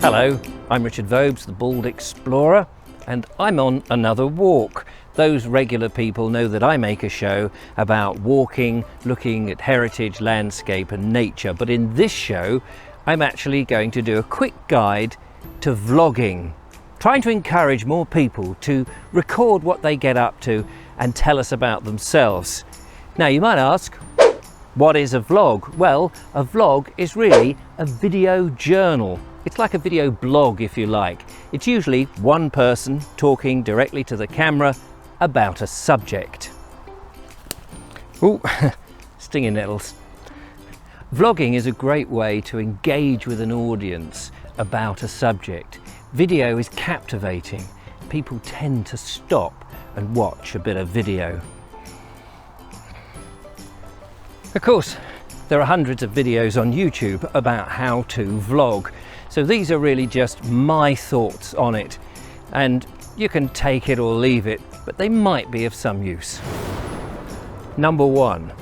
Hello, I'm Richard Vobes, the Bald Explorer, and I'm on another walk. Those regular people know that I make a show about walking, looking at heritage, landscape and nature, but in this show I'm actually going to do a quick guide to vlogging, trying to encourage more people to record what they get up to and tell us about themselves. Now you might ask, what is a vlog? Well, a vlog is really a video journal. It's like a video blog, if you like. It's usually one person talking directly to the camera about a subject. Ooh, stinging nettles. Vlogging is a great way to engage with an audience about a subject. Video is captivating. People tend to stop and watch a bit of video. Of course, there are hundreds of videos on YouTube about how to vlog. So these are really just my thoughts on it, and you can take it or leave it, but they might be of some use. Number one,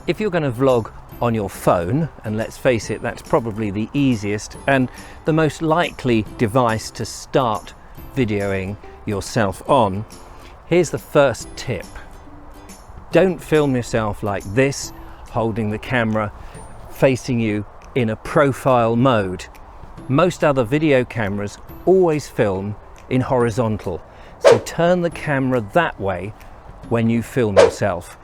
if you're going to vlog on your phone, and let's face it, that's probably the easiest and the most likely device to start videoing yourself on, here's the first tip. Don't film yourself like this, holding the camera facing you in a profile mode. Most other video cameras always film in horizontal, so turn the camera that way when you film yourself.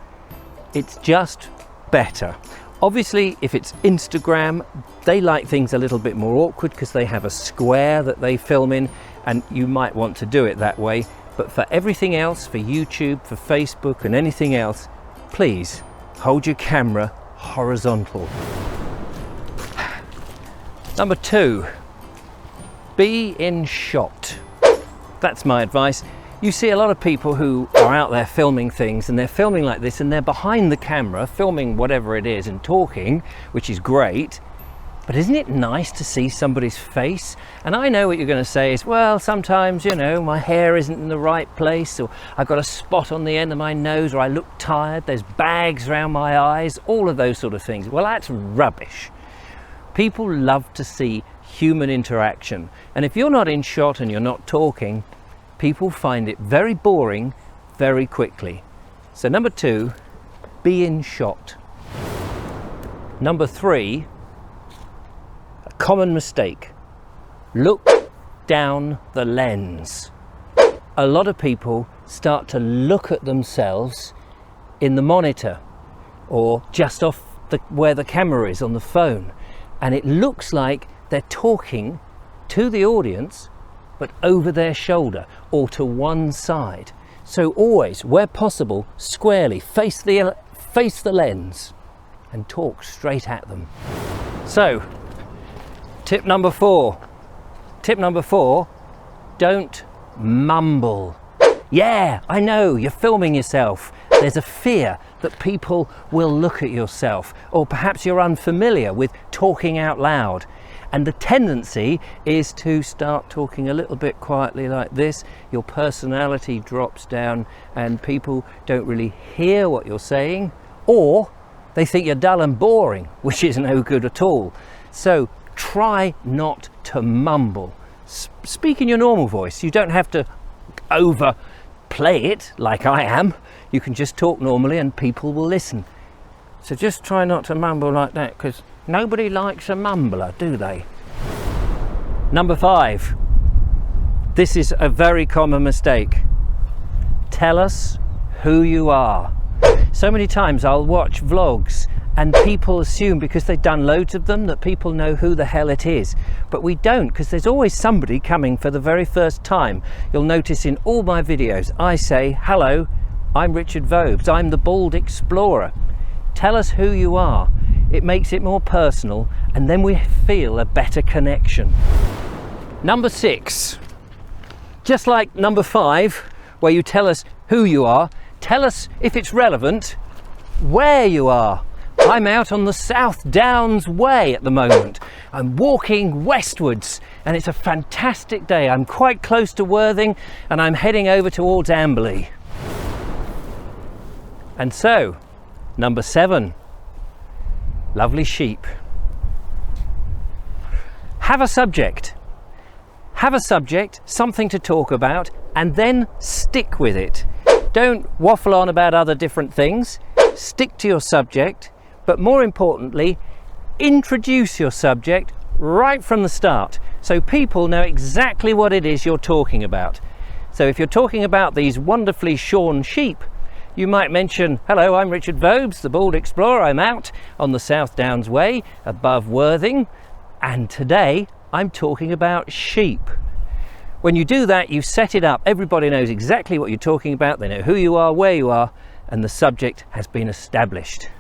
It's just better. Obviously, if it's Instagram, they like things a little bit more awkward because they have a square that they film in, and you might want to do it that way. But for everything else, for YouTube, for Facebook and anything else, please hold your camera horizontal. Number two, be in shot. That's my advice. You see a lot of people who are out there filming things, and they're filming like this and they're behind the camera filming whatever it is and talking, which is great. But isn't it nice to see somebody's face? And I know what you're going to say is, well, sometimes, you know, my hair isn't in the right place, or I've got a spot on the end of my nose, or I look tired, there's bags around my eyes, all of those sort of things. Well, that's rubbish. People love to see human interaction. And if you're not in shot and you're not talking, people find it very boring very quickly. So number two, be in shot. Number three, a common mistake, look down the lens. A lot of people start to look at themselves in the monitor or just off where the camera is on the phone, and it looks like they're talking to the audience but over their shoulder or to one side. So always, where possible, squarely face the lens and talk straight at them. So tip number four, don't mumble. Yeah, I know, you're filming yourself. There's a fear that people will look at yourself, or perhaps you're unfamiliar with talking out loud. And the tendency is to start talking a little bit quietly like this. Your personality drops down and people don't really hear what you're saying, or they think you're dull and boring, which is no good at all. So try not to mumble. Speak in your normal voice. You don't have to overplay it like I am. You can just talk normally and people will listen. So just try not to mumble like that, because nobody likes a mumbler, do they? Number five, this is a very common mistake. Tell us who you are. So many times I'll watch vlogs and people assume because they've done loads of them that people know who the hell it is. But we don't, because there's always somebody coming for the very first time. You'll notice in all my videos I say, hello, I'm Richard Vobes, I'm the Bald Explorer. Tell us who you are. It makes it more personal, and then we feel a better connection. Number six, just like number five, where you tell us who you are, tell us, if it's relevant, where you are. I'm out on the South Downs Way at the moment. I'm walking westwards and it's a fantastic day. I'm quite close to Worthing and I'm heading over towards Amberley. And so, number 7, lovely sheep. Have a subject. Have a subject, something to talk about, and then stick with it. Don't waffle on about other different things. Stick to your subject, but more importantly, introduce your subject right from the start so people know exactly what it is you're talking about. So if you're talking about these wonderfully shorn sheep, you might mention, hello, I'm Richard Vobes, the Bald Explorer. I'm out on the South Downs Way above Worthing, and today I'm talking about sheep. When you do that, you set it up. Everybody knows exactly what you're talking about. They know who you are, where you are, and the subject has been established.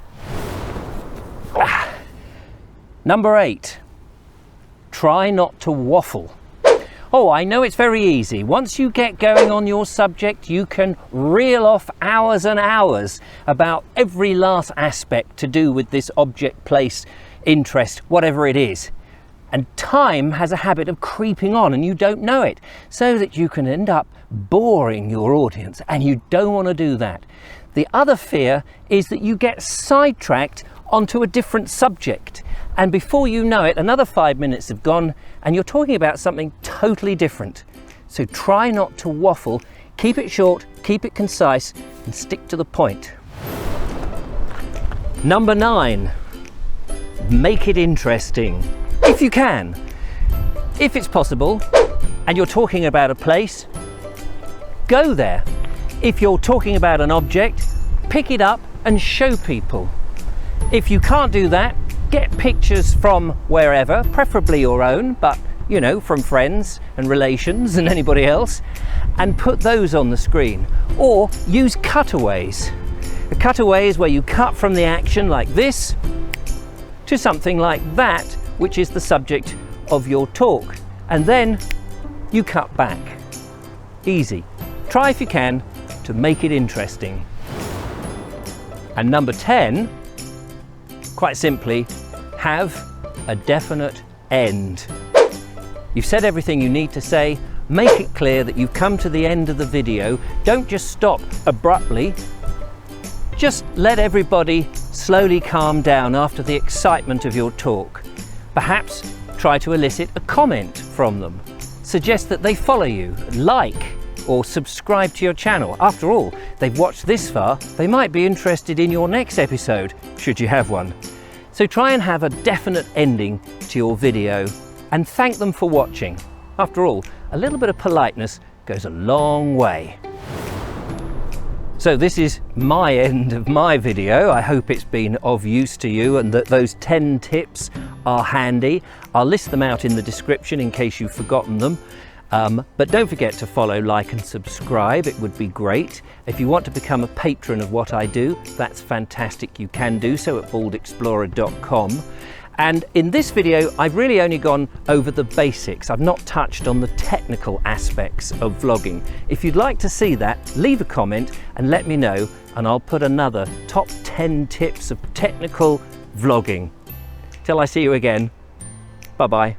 Number 8, try not to waffle. Oh, I know it's very easy. Once you get going on your subject, you can reel off hours and hours about every last aspect to do with this object, place, interest, whatever it is. And time has a habit of creeping on and you don't know it, so that you can end up boring your audience, and you don't want to do that. The other fear is that you get sidetracked onto a different subject, and before you know it, another 5 minutes have gone and you're talking about something totally different. So try not to waffle, keep it short, keep it concise, and stick to the point. Number 9, make it interesting. If you can. If it's possible, and you're talking about a place, go there. If you're talking about an object, pick it up and show people. If you can't do that, get pictures from wherever, preferably your own, but you know, from friends and relations and anybody else, and put those on the screen. Or use cutaways. A cutaway is where you cut from the action like this to something like that, which is the subject of your talk, and then you cut back. Easy. Try if you can to make it interesting. And number 10, quite simply, have a definite end. You've said everything you need to say. Make it clear that you've come to the end of the video. Don't just stop abruptly. Just let everybody slowly calm down after the excitement of your talk. Perhaps try to elicit a comment from them. Suggest that they follow you, like, or subscribe to your channel. After all, they've watched this far, they might be interested in your next episode, should you have one. So try and have a definite ending to your video and thank them for watching. After all, a little bit of politeness goes a long way. So this is my end of my video. I hope it's been of use to you and that those 10 tips are handy. I'll list them out in the description in case you've forgotten them. But don't forget to follow, like and subscribe. It would be great. If you want to become a patron of what I do, that's fantastic. You can do so at baldexplorer.com. And in this video, I've really only gone over the basics. I've not touched on the technical aspects of vlogging. If you'd like to see that, leave a comment and let me know, and I'll put another top 10 tips of technical vlogging. Till I see you again, bye-bye.